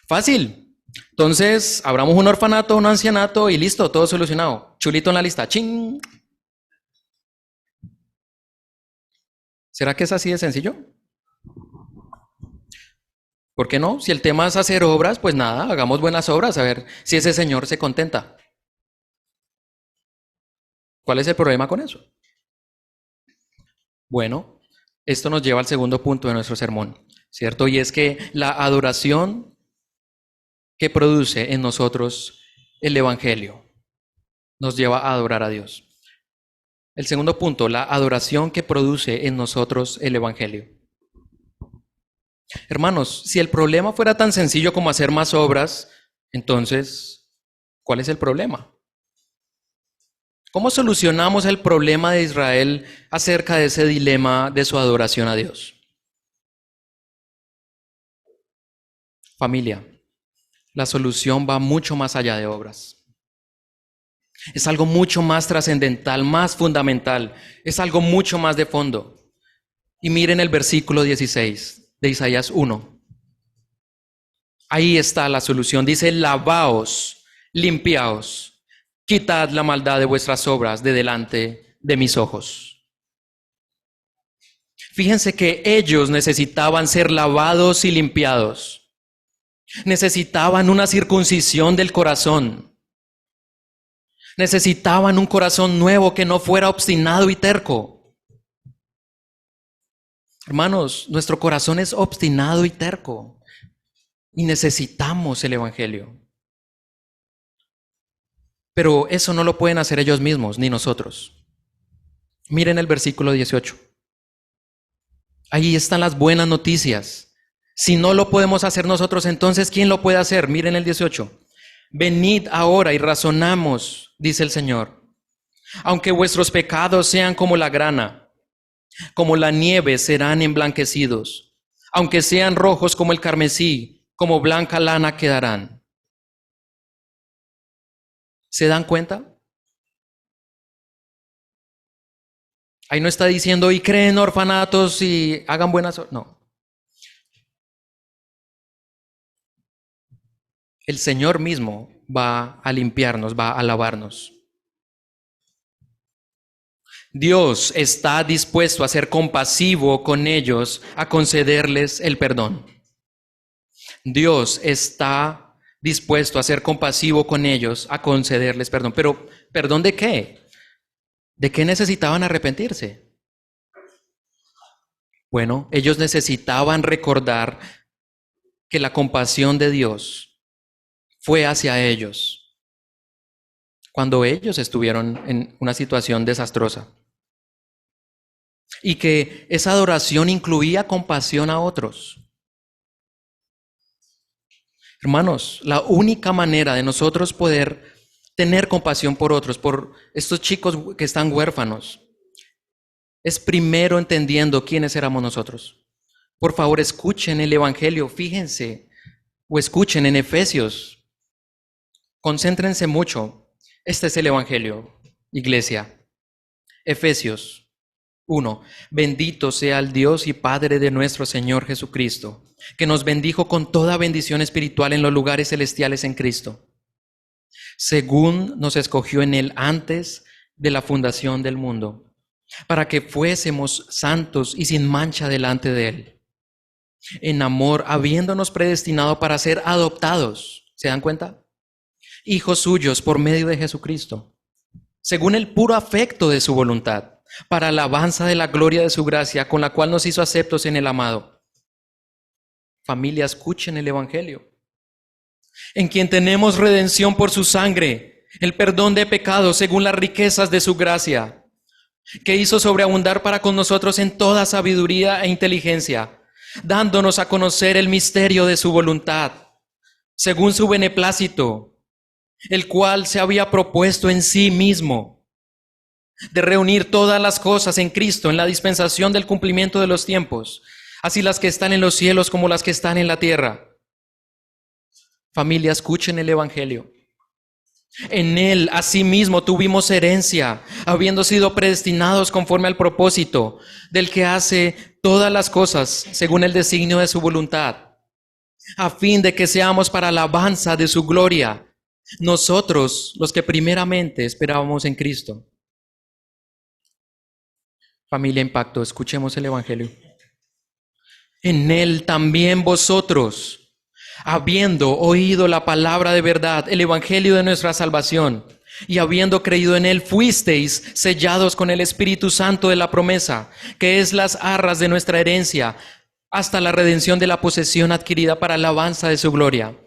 Fácil. Entonces, abramos un orfanato, un ancianato y listo, todo solucionado. Chulito en la lista. ¡Ching! ¿Será que es así de sencillo? ¿Por qué no? Si el tema es hacer obras, pues nada, hagamos buenas obras, a ver si ese señor se contenta. ¿Cuál es el problema con eso? Bueno, esto nos lleva al segundo punto de nuestro sermón, ¿cierto? Y es que la adoración que produce en nosotros el Evangelio nos lleva a adorar a Dios. El segundo punto, la adoración que produce en nosotros el Evangelio. Hermanos, si el problema fuera tan sencillo como hacer más obras, entonces, ¿cuál es el problema? ¿Cómo solucionamos el problema de Israel acerca de ese dilema de su adoración a Dios? Familia, la solución va mucho más allá de obras. Es algo mucho más trascendental, más fundamental. Es algo mucho más de fondo. Y miren el versículo 16 de Isaías 1. Ahí está la solución. Dice, lavaos, limpiaos, quitad la maldad de vuestras obras de delante de mis ojos. Fíjense que ellos necesitaban ser lavados y limpiados. Necesitaban una circuncisión del corazón. Necesitaban un corazón nuevo que no fuera obstinado y terco. Hermanos, nuestro corazón es obstinado y terco y necesitamos el Evangelio. Pero eso no lo pueden hacer ellos mismos, ni nosotros. Miren el versículo 18. Ahí están las buenas noticias. Si no lo podemos hacer nosotros, entonces ¿quién lo puede hacer? Miren el 18. Venid ahora y razonamos, dice el Señor. Aunque vuestros pecados sean como la grana, como la nieve serán emblanquecidos. Aunque sean rojos como el carmesí, como blanca lana quedarán. ¿Se dan cuenta? Ahí no está diciendo y creen orfanatos y hagan buenas obras. No. El Señor mismo va a limpiarnos, va a lavarnos. Dios está dispuesto a ser compasivo con ellos, a concederles el perdón. Dios está dispuesto a ser compasivo con ellos, a concederles perdón. Pero, ¿perdón de qué? ¿De qué necesitaban arrepentirse? Bueno, ellos necesitaban recordar que la compasión de Dios fue hacia ellos cuando ellos estuvieron en una situación desastrosa. Y que esa adoración incluía compasión a otros. Hermanos, la única manera de nosotros poder tener compasión por otros, por estos chicos que están huérfanos, es primero entendiendo quiénes éramos nosotros. Por favor, escuchen el Evangelio, fíjense, o escuchen en Efesios. Concéntrense mucho. Este es el Evangelio, iglesia. Efesios 1. Bendito sea el Dios y Padre de nuestro Señor Jesucristo, que nos bendijo con toda bendición espiritual en los lugares celestiales en Cristo, según nos escogió en Él antes de la fundación del mundo, para que fuésemos santos y sin mancha delante de Él, en amor, habiéndonos predestinado para ser adoptados. ¿Se dan cuenta? Hijos suyos por medio de Jesucristo, según el puro afecto de su voluntad, para alabanza de la gloria de su gracia, con la cual nos hizo aceptos en el amado. Familia, escuchen el Evangelio. En quien tenemos redención por su sangre, el perdón de pecados según las riquezas de su gracia, que hizo sobreabundar para con nosotros en toda sabiduría e inteligencia, dándonos a conocer el misterio de su voluntad, según su beneplácito, el cual se había propuesto en sí mismo, de reunir todas las cosas en Cristo en la dispensación del cumplimiento de los tiempos, así las que están en los cielos como las que están en la tierra. Familia, escuchen el Evangelio. En Él asimismo tuvimos herencia, habiendo sido predestinados conforme al propósito del que hace todas las cosas según el designio de su voluntad, a fin de que seamos para alabanza de su gloria, nosotros los que primeramente esperábamos en Cristo. Familia Impacto, escuchemos el Evangelio. En Él también vosotros, habiendo oído la palabra de verdad, el Evangelio de nuestra salvación, y habiendo creído en Él, fuisteis sellados con el Espíritu Santo de la promesa, que es las arras de nuestra herencia, hasta la redención de la posesión adquirida para alabanza de su gloria.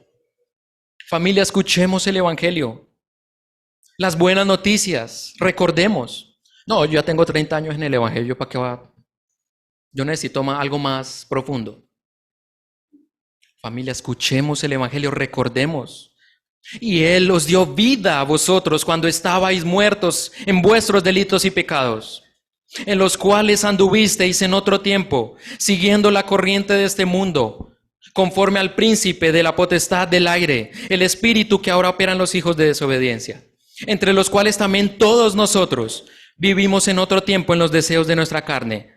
Familia, escuchemos el Evangelio. Las buenas noticias, recordemos. No, yo ya tengo 30 años en el Evangelio, ¿para qué va? Yo necesito algo más profundo. Familia, escuchemos el Evangelio, recordemos. Y Él os dio vida a vosotros cuando estabais muertos en vuestros delitos y pecados, en los cuales anduvisteis en otro tiempo, siguiendo la corriente de este mundo, conforme al príncipe de la potestad del aire, el espíritu que ahora opera en los hijos de desobediencia, entre los cuales también todos nosotros vivimos en otro tiempo en los deseos de nuestra carne,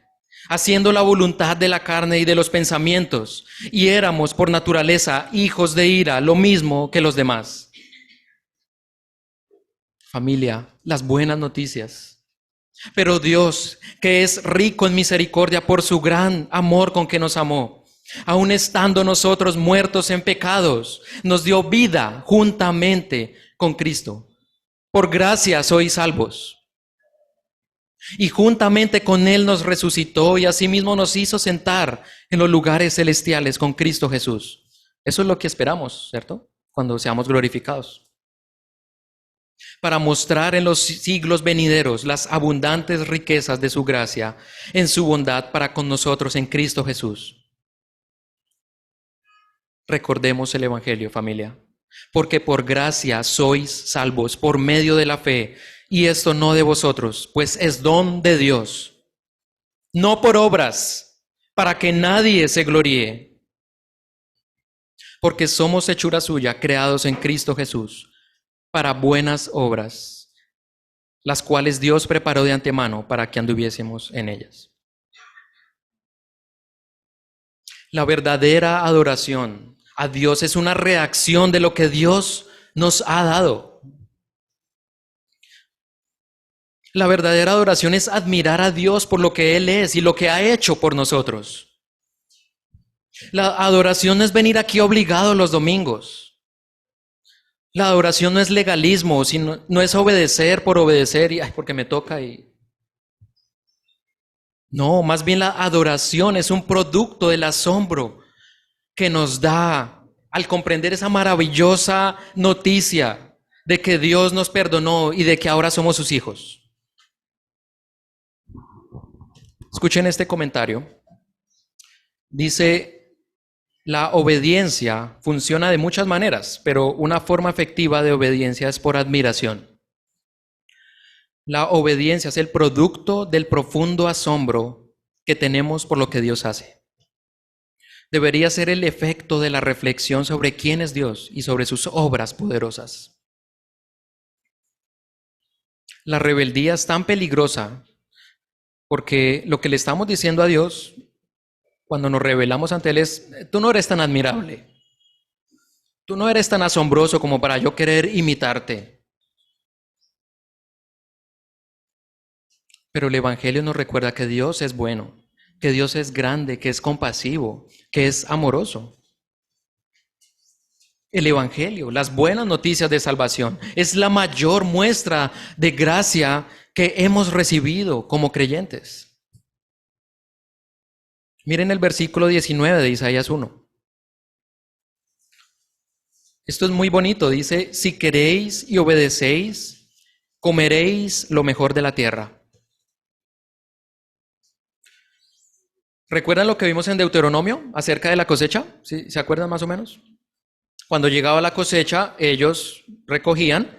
haciendo la voluntad de la carne y de los pensamientos, y éramos por naturaleza hijos de ira, lo mismo que los demás. Familia, las buenas noticias. Pero Dios, que es rico en misericordia por su gran amor con que nos amó, aun estando nosotros muertos en pecados, nos dio vida juntamente con Cristo. Por gracia sois salvos. Y juntamente con Él nos resucitó y asimismo nos hizo sentar en los lugares celestiales con Cristo Jesús. Eso es lo que esperamos, ¿cierto? Cuando seamos glorificados. Para mostrar en los siglos venideros las abundantes riquezas de su gracia en su bondad para con nosotros en Cristo Jesús. Recordemos el Evangelio, familia. Porque por gracia sois salvos por medio de la fe, y esto no de vosotros, pues es don de Dios, no por obras, para que nadie se gloríe. Porque somos hechura suya, creados en Cristo Jesús, para buenas obras, las cuales Dios preparó de antemano para que anduviésemos en ellas. La verdadera adoración a Dios es una reacción de lo que Dios nos ha dado. La verdadera adoración es admirar a Dios por lo que Él es y lo que ha hecho por nosotros. La adoración no es venir aquí obligado los domingos. La adoración no es legalismo, sino no es obedecer por obedecer y porque me toca y... No, más bien la adoración es un producto del asombro que nos da al comprender esa maravillosa noticia de que Dios nos perdonó y de que ahora somos sus hijos. Escuchen este comentario. Dice, la obediencia funciona de muchas maneras, pero una forma efectiva de obediencia es por admiración. La obediencia es el producto del profundo asombro que tenemos por lo que Dios hace. Debería ser el efecto de la reflexión sobre quién es Dios y sobre sus obras poderosas. La rebeldía es tan peligrosa porque lo que le estamos diciendo a Dios cuando nos rebelamos ante Él es, tú no eres tan admirable, tú no eres tan asombroso como para yo querer imitarte. Pero el Evangelio nos recuerda que Dios es bueno, que Dios es grande, que es compasivo, que es amoroso. El Evangelio, las buenas noticias de salvación, es la mayor muestra de gracia que hemos recibido como creyentes. Miren el versículo 19 de Isaías 1. Esto es muy bonito, dice, si queréis y obedecéis, comeréis lo mejor de la tierra. ¿Recuerdan lo que vimos en Deuteronomio acerca de la cosecha? ¿Sí? ¿Se acuerdan más o menos? Cuando llegaba la cosecha, ellos recogían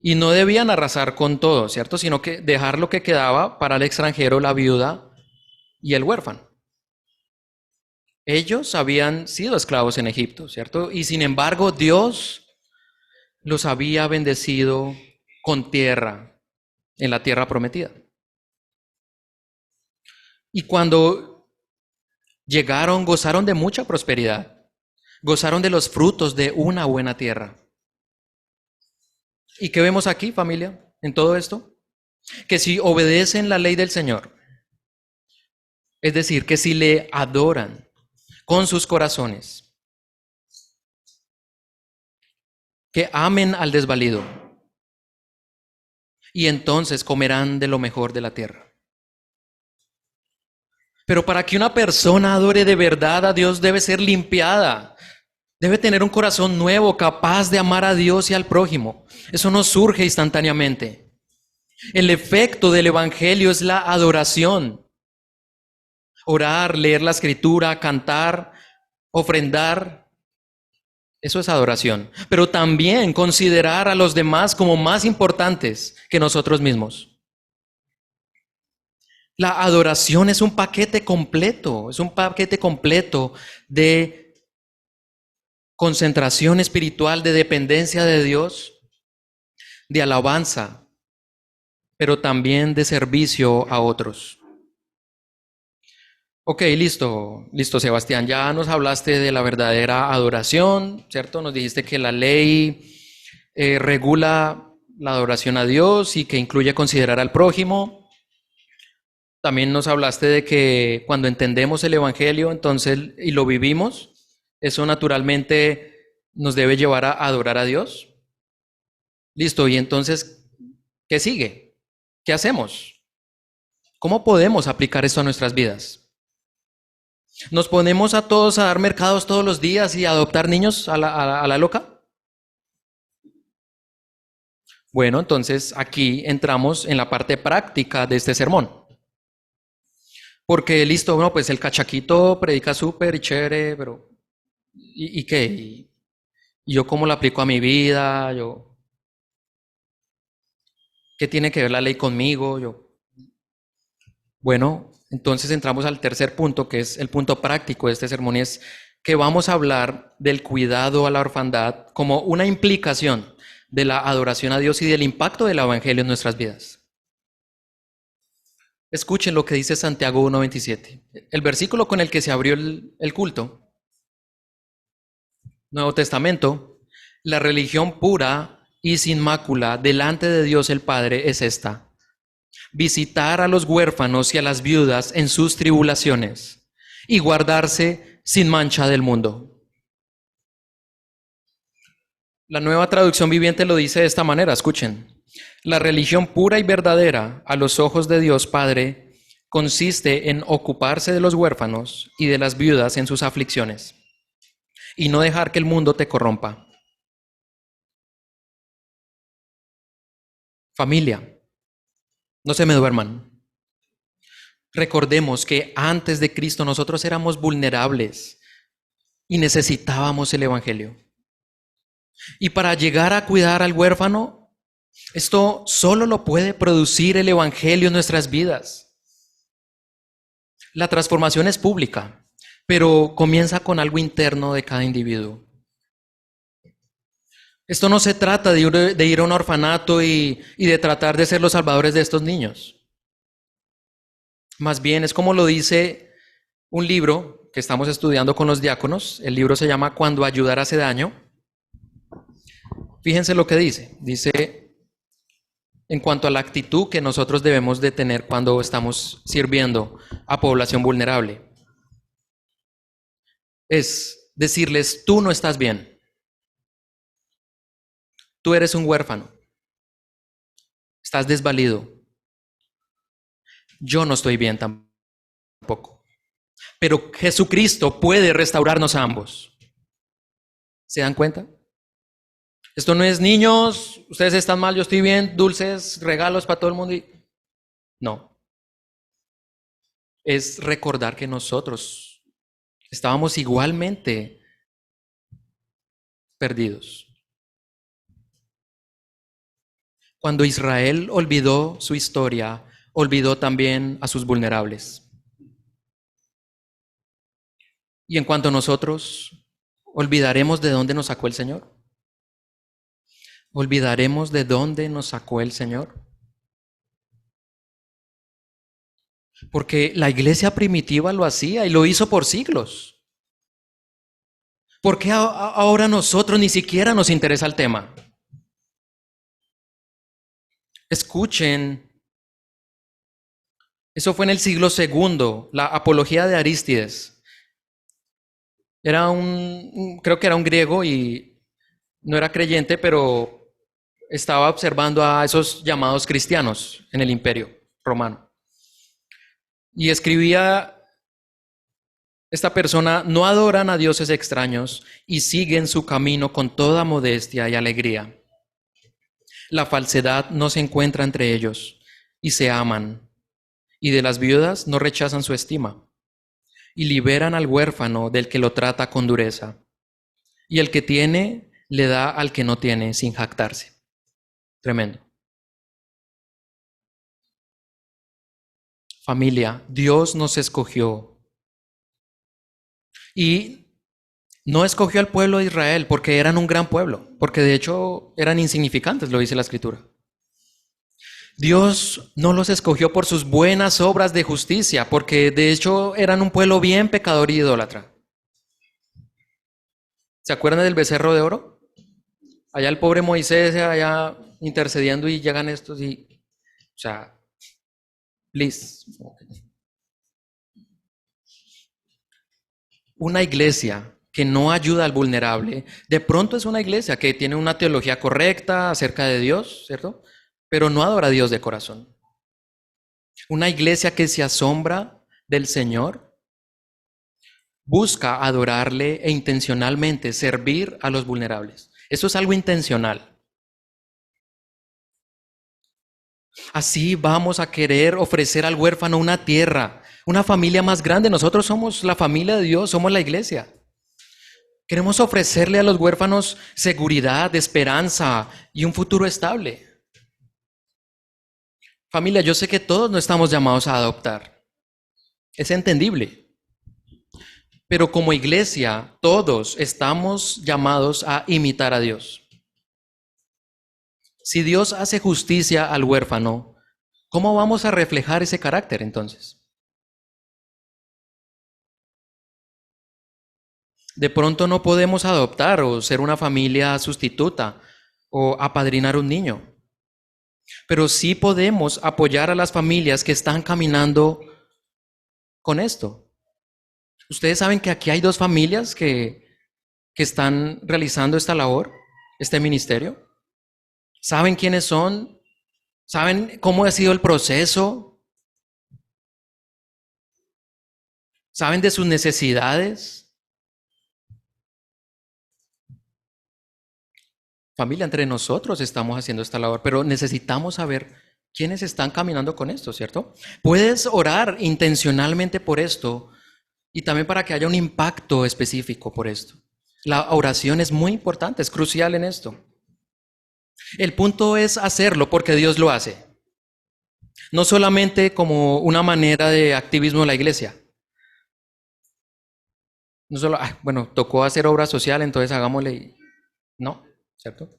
y no debían arrasar con todo, ¿cierto? Sino que dejar lo que quedaba para el extranjero, la viuda y el huérfano. Ellos habían sido esclavos en Egipto, ¿cierto? Y sin embargo, Dios los había bendecido con tierra, en la tierra prometida. Y cuando llegaron, gozaron de mucha prosperidad, gozaron de los frutos de una buena tierra. ¿Y qué vemos aquí, familia, en todo esto? Que si obedecen la ley del Señor, es decir, que si le adoran con sus corazones, que amen al desvalido, y entonces comerán de lo mejor de la tierra. Pero para que una persona adore de verdad a Dios debe ser limpiada. Debe tener un corazón nuevo, capaz de amar a Dios y al prójimo. Eso no surge instantáneamente. El efecto del Evangelio es la adoración. Orar, leer la Escritura, cantar, ofrendar. Eso es adoración. Pero también considerar a los demás como más importantes que nosotros mismos. La adoración es un paquete completo de concentración espiritual, de dependencia de Dios, de alabanza, pero también de servicio a otros. Ok, listo, Sebastián. Ya nos hablaste de la verdadera adoración, ¿cierto? Nos dijiste que la ley regula la adoración a Dios y que incluye considerar al prójimo. También nos hablaste de que cuando entendemos el Evangelio, entonces, y lo vivimos, eso naturalmente nos debe llevar a adorar a Dios. Listo, y entonces, ¿qué sigue? ¿Qué hacemos? ¿Cómo podemos aplicar esto a nuestras vidas? ¿Nos ponemos a todos a dar mercados todos los días y a adoptar niños a la loca? Bueno, entonces aquí entramos en la parte práctica de este sermón. Porque listo, bueno, pues el cachaquito predica súper y chévere, pero ¿y qué? ¿Y yo cómo lo aplico a mi vida? ¿Qué tiene que ver la ley conmigo? Bueno, entonces entramos al tercer punto, que es el punto práctico de este sermón, y es que vamos a hablar del cuidado a la orfandad como una implicación de la adoración a Dios y del impacto del Evangelio en nuestras vidas. Escuchen lo que dice Santiago 1:27, el versículo con el que se abrió el culto. Nuevo Testamento, la religión pura y sin mácula delante de Dios el Padre es esta: visitar a los huérfanos y a las viudas en sus tribulaciones y guardarse sin mancha del mundo. La Nueva Traducción Viviente lo dice de esta manera, escuchen. La religión pura y verdadera a los ojos de Dios Padre consiste en ocuparse de los huérfanos y de las viudas en sus aflicciones y no dejar que el mundo te corrompa. Familia, no se me duerman. Recordemos que antes de Cristo nosotros éramos vulnerables y necesitábamos el Evangelio. Y para llegar a cuidar al huérfano, esto solo lo puede producir el Evangelio en nuestras vidas. La transformación es pública, pero comienza con algo interno de cada individuo. Esto no se trata de ir a un orfanato y de tratar de ser los salvadores de estos niños. Más bien es como lo dice un libro que estamos estudiando con los diáconos. El libro se llama Cuando ayudar hace daño. Fíjense lo que dice. Dice, en cuanto a la actitud que nosotros debemos de tener cuando estamos sirviendo a población vulnerable, es decirles, tú no estás bien. Tú eres un huérfano. Estás desvalido. Yo no estoy bien tampoco. Pero Jesucristo puede restaurarnos a ambos. ¿Se dan cuenta? Esto no es niños, ustedes están mal, yo estoy bien, dulces, regalos para todo el mundo. No. Es recordar que nosotros estábamos igualmente perdidos. Cuando Israel olvidó su historia, olvidó también a sus vulnerables. Y en cuanto a nosotros, ¿olvidaremos de dónde nos sacó el Señor? ¿Olvidaremos de dónde nos sacó el Señor? Porque la iglesia primitiva lo hacía y lo hizo por siglos. ¿Por qué ahora nosotros ni siquiera nos interesa el tema? Escuchen, eso fue en el siglo II, la apología de Arístides. Creo que era un griego y no era creyente, pero estaba observando a esos llamados cristianos en el Imperio Romano. Y escribía, esta persona: no adoran a dioses extraños y siguen su camino con toda modestia y alegría. La falsedad no se encuentra entre ellos y se aman, y de las viudas no rechazan su estima, y liberan al huérfano del que lo trata con dureza, y el que tiene le da al que no tiene sin jactarse. Tremendo. Familia, Dios nos escogió y no escogió al pueblo de Israel porque eran un gran pueblo, porque de hecho eran insignificantes, lo dice la Escritura. Dios no los escogió por sus buenas obras de justicia, porque de hecho eran un pueblo bien pecador y idólatra. ¿Se acuerdan del becerro de oro? Allá el pobre Moisés, allá intercediendo y llegan estos y, o sea, please. Una iglesia que no ayuda al vulnerable, de pronto es una iglesia que tiene una teología correcta acerca de Dios, ¿cierto? Pero no adora a Dios de corazón. Una iglesia que se asombra del Señor busca adorarle e intencionalmente servir a los vulnerables. Eso es algo intencional. Así vamos a querer ofrecer al huérfano una tierra, una familia más grande. Nosotros somos la familia de Dios, somos la iglesia. Queremos ofrecerle a los huérfanos seguridad, esperanza y un futuro estable. Familia, yo sé que todos no estamos llamados a adoptar. Es entendible. Pero como iglesia, todos estamos llamados a imitar a Dios. Si Dios hace justicia al huérfano, ¿cómo vamos a reflejar ese carácter entonces? De pronto no podemos adoptar o ser una familia sustituta o apadrinar un niño. Pero sí podemos apoyar a las familias que están caminando con esto. Ustedes saben que aquí hay 2 familias que están realizando esta labor, este ministerio. ¿Saben quiénes son? ¿Saben cómo ha sido el proceso? ¿Saben de sus necesidades? Familia, entre nosotros estamos haciendo esta labor, pero necesitamos saber quiénes están caminando con esto, ¿cierto? Puedes orar intencionalmente por esto y también para que haya un impacto específico por esto. La oración es muy importante, es crucial en esto. El punto es hacerlo porque Dios lo hace. No solamente como una manera de activismo de la iglesia. No solo, bueno, tocó hacer obra social, entonces hagámosle. No, ¿cierto?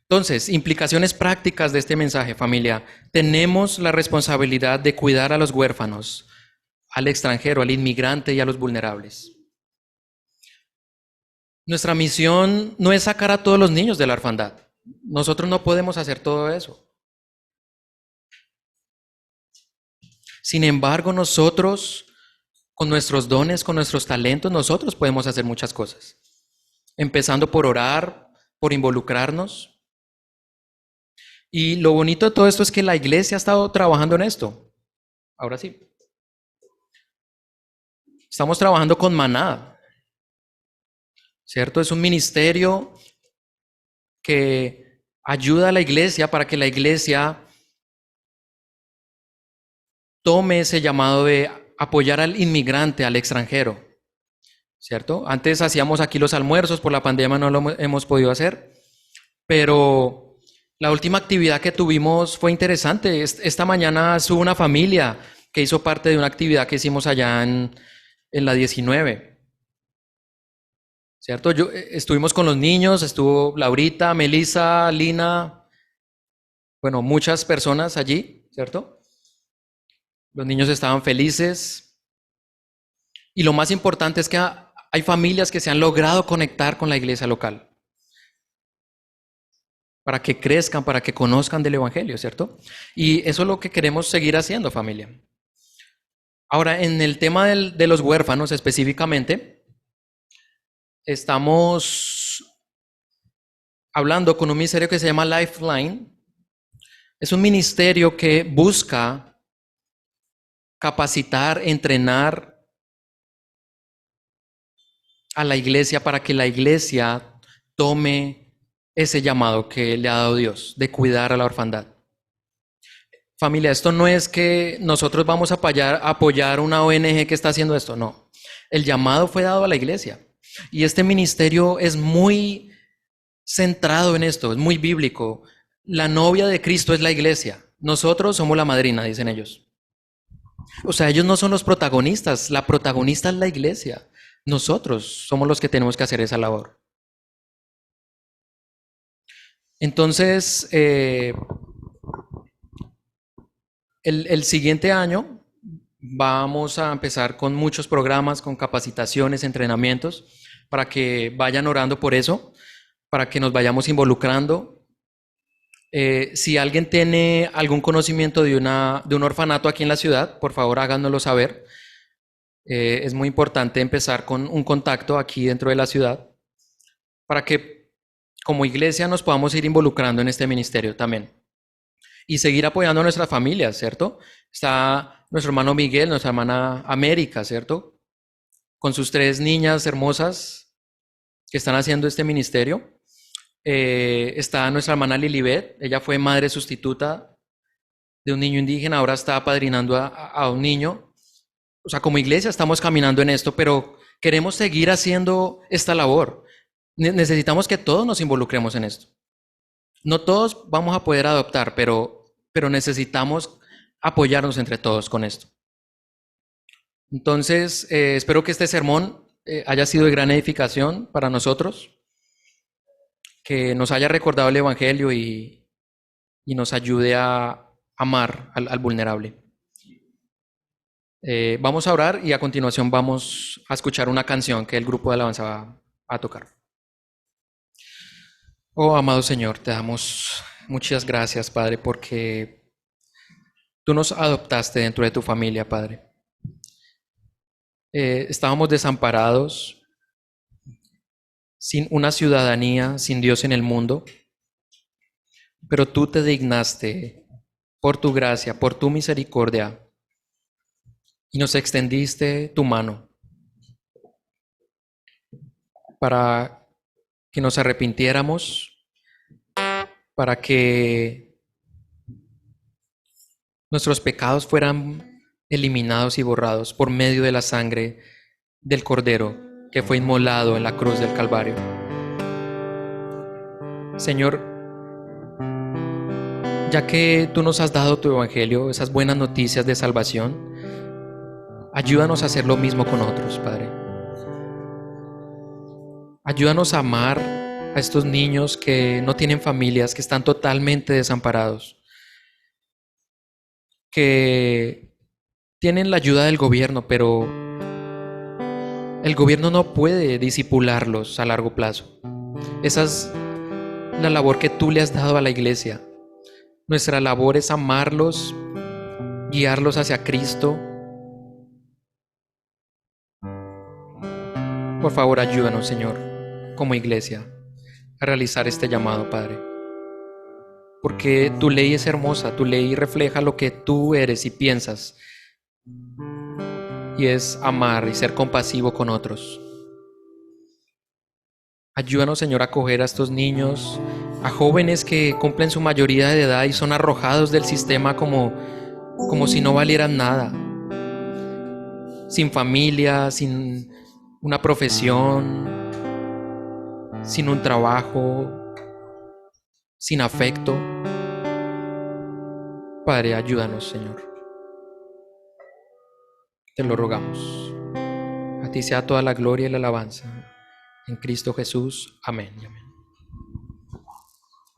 Entonces, implicaciones prácticas de este mensaje, familia. Tenemos la responsabilidad de cuidar a los huérfanos, al extranjero, al inmigrante y a los vulnerables. Nuestra misión no es sacar a todos los niños de la orfandad. Nosotros no podemos hacer todo eso. Sin embargo, nosotros, con nuestros dones, con nuestros talentos, nosotros podemos hacer muchas cosas. Empezando por orar, por involucrarnos. Y lo bonito de todo esto es que la iglesia ha estado trabajando en esto. Ahora sí. Estamos trabajando con Maná, ¿cierto? Es un ministerio que ayuda a la iglesia para que la iglesia tome ese llamado de apoyar al inmigrante, al extranjero, ¿cierto? Antes hacíamos aquí los almuerzos, por la pandemia no lo hemos podido hacer, pero la última actividad que tuvimos fue interesante. Esta mañana hubo una familia que hizo parte de una actividad que hicimos allá en la 19, ¿cierto? Estuvimos con los niños, estuvo Laurita, Melissa, Lina, bueno, muchas personas allí, ¿cierto? Los niños estaban felices. Y lo más importante es que hay familias que se han logrado conectar con la iglesia local. Para que crezcan, para que conozcan del Evangelio, ¿cierto? Y eso es lo que queremos seguir haciendo, familia. Ahora, en el tema de los huérfanos específicamente, estamos hablando con un ministerio que se llama Lifeline. Es un ministerio que busca capacitar, entrenar a la iglesia para que la iglesia tome ese llamado que le ha dado Dios de cuidar a la orfandad. Familia, esto no es que nosotros vamos a apoyar una ONG que está haciendo esto, no. El llamado fue dado a la iglesia. Y este ministerio es muy centrado en esto, es muy bíblico. La novia de Cristo es la iglesia. Nosotros somos la madrina, dicen ellos. O sea, ellos no son los protagonistas, la protagonista es la iglesia. Nosotros somos los que tenemos que hacer esa labor. Entonces, el siguiente año vamos a empezar con muchos programas, con capacitaciones, entrenamientos, para que vayan orando por eso, para que nos vayamos involucrando. Si alguien tiene algún conocimiento de un orfanato aquí en la ciudad, por favor háganoslo saber. Es muy importante empezar con un contacto aquí dentro de la ciudad para que como iglesia nos podamos ir involucrando en este ministerio también. Y seguir apoyando a nuestras familias, ¿cierto? Está nuestro hermano Miguel, nuestra hermana América, ¿cierto? Con sus 3 niñas hermosas que están haciendo este ministerio. Está nuestra hermana Lilibet, ella fue madre sustituta de un niño indígena, ahora está apadrinando a un niño. O sea, como iglesia estamos caminando en esto, pero queremos seguir haciendo esta labor. Necesitamos que todos nos involucremos en esto. No todos vamos a poder adoptar, pero necesitamos apoyarnos entre todos con esto. Entonces, espero que este sermón haya sido de gran edificación para nosotros, que nos haya recordado el Evangelio y nos ayude a amar al vulnerable. Vamos a orar y a continuación vamos a escuchar una canción que el grupo de alabanza va a tocar. Oh, amado Señor, te damos muchas gracias, Padre, porque tú nos adoptaste dentro de tu familia, Padre. Estábamos desamparados, sin una ciudadanía, sin Dios en el mundo, pero tú te dignaste por tu gracia, por tu misericordia, y nos extendiste tu mano para que nos arrepintiéramos, para que nuestros pecados fueran eliminados y borrados por medio de la sangre del Cordero que fue inmolado en la cruz del Calvario. Señor, ya que tú nos has dado tu Evangelio, esas buenas noticias de salvación, ayúdanos a hacer lo mismo con otros, Padre. Ayúdanos a amar a estos niños que no tienen familias, que están totalmente desamparados, que tienen la ayuda del gobierno, pero el gobierno no puede discipularlos a largo plazo. Esa es la labor que tú le has dado a la iglesia. Nuestra labor es amarlos, guiarlos hacia Cristo. Por favor, ayúdanos, Señor, como iglesia, a realizar este llamado, Padre. Porque tu ley es hermosa, tu ley refleja lo que tú eres y piensas. Y es amar y ser compasivo con otros. Ayúdanos, Señor, a acoger a estos niños, a jóvenes que cumplen su mayoría de edad y son arrojados del sistema como si no valieran nada. Sin familia, sin una profesión, sin un trabajo, sin afecto. Padre, ayúdanos, Señor. Te lo rogamos. A ti sea toda la gloria y la alabanza. En Cristo Jesús. Amén y amén.